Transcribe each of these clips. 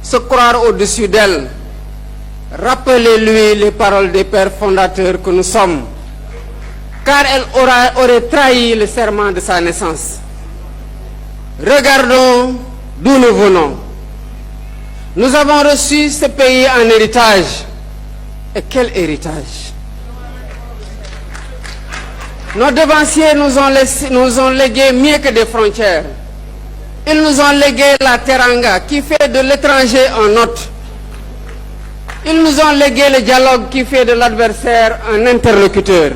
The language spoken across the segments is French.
se croire au-dessus d'elle. Rappelez-lui les paroles des pères fondateurs que nous sommes, car elle aurait trahi le serment de sa naissance. Regardons d'où nous venons. Nous avons reçu ce pays en héritage. Et quel héritage! Nos devanciers nous ont légué mieux que des frontières. Ils nous ont légué la teranga qui fait de l'étranger un hôte. Ils nous ont légué le dialogue qui fait de l'adversaire un interlocuteur.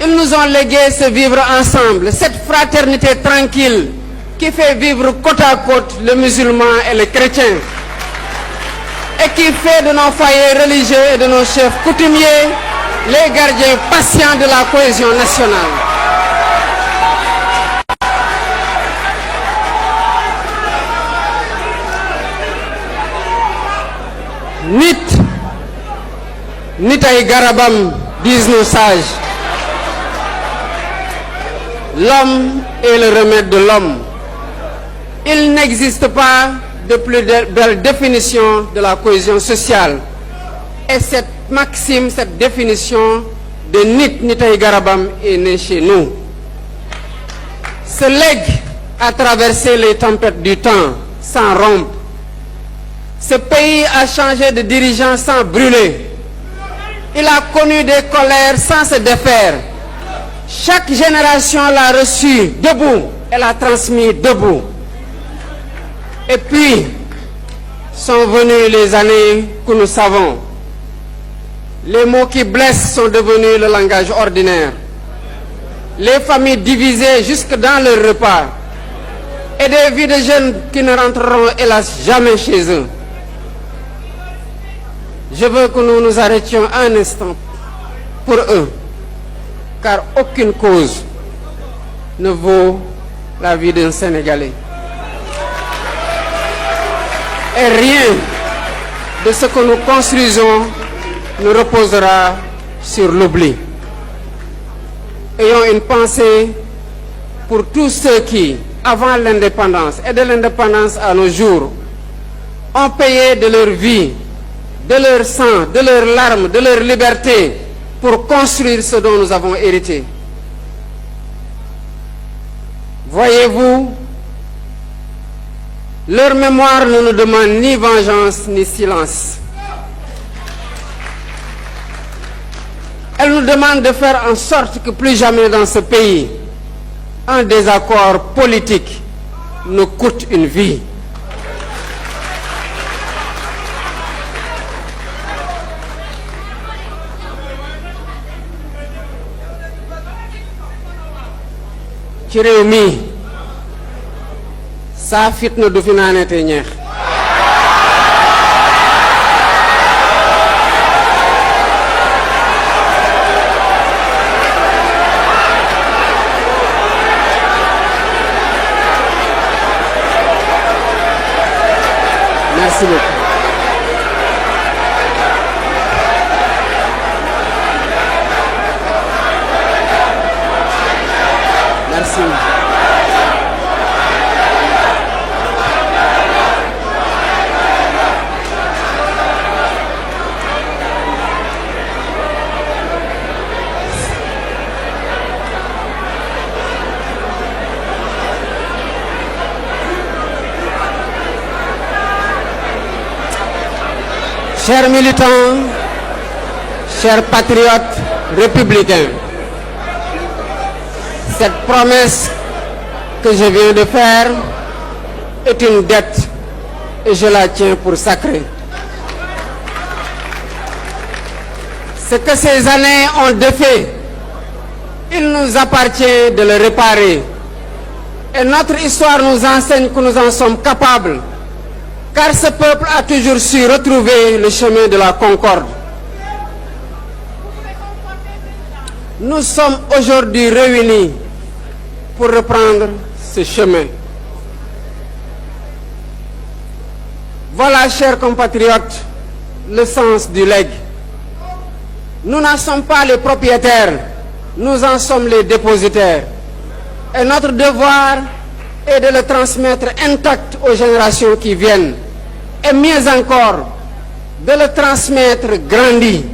Ils nous ont légué ce vivre ensemble, cette fraternité tranquille qui fait vivre côte à côte le musulman et le chrétien. Et qui fait de nos foyers religieux et de nos chefs coutumiers les gardiens patients de la cohésion nationale. Nit ay garabam, disent nos sages. L'homme est le remède de l'homme. Il n'existe pas de plus belle définition de la cohésion sociale. Et cette maxime, cette définition de nit ay garabam est née chez nous. Ce legs a traversé les tempêtes du temps sans rompre. Ce pays a changé de dirigeant sans brûler. Il a connu des colères sans se défaire. Chaque génération l'a reçu debout et l'a transmis debout. Et puis, sont venues les années que nous savons. Les mots qui blessent sont devenus le langage ordinaire. Les familles divisées jusque dans leur repas. Et des vies de jeunes qui ne rentreront hélas jamais chez eux. Je veux que nous nous arrêtions un instant pour eux, car aucune cause ne vaut la vie d'un Sénégalais. Et rien de ce que nous construisons ne reposera sur l'oubli. Ayons une pensée pour tous ceux qui, avant l'indépendance et de l'indépendance à nos jours, ont payé de leur vie, de leur sang, de leurs larmes, de leur liberté pour construire ce dont nous avons hérité. Voyez-vous, leur mémoire ne nous demande ni vengeance ni silence. Elle nous demande de faire en sorte que plus jamais dans ce pays, un désaccord politique nous coûte une vie. ci réew mi saa fitna du fi naanete ñeex. Merci beaucoup. Merci. Chers militants, chers patriotes républicains, cette promesse que je viens de faire est une dette et je la tiens pour sacrée. Ce que ces années ont défait, il nous appartient de le réparer. Et notre histoire nous enseigne que nous en sommes capables, car ce peuple a toujours su retrouver le chemin de la concorde. Nous sommes aujourd'hui réunis pour reprendre ce chemin. Voilà, chers compatriotes, le sens du legs. Nous n'en sommes pas les propriétaires, nous en sommes les dépositaires. Et notre devoir est de le transmettre intact aux générations qui viennent. et mieux encore, de le transmettre grandi.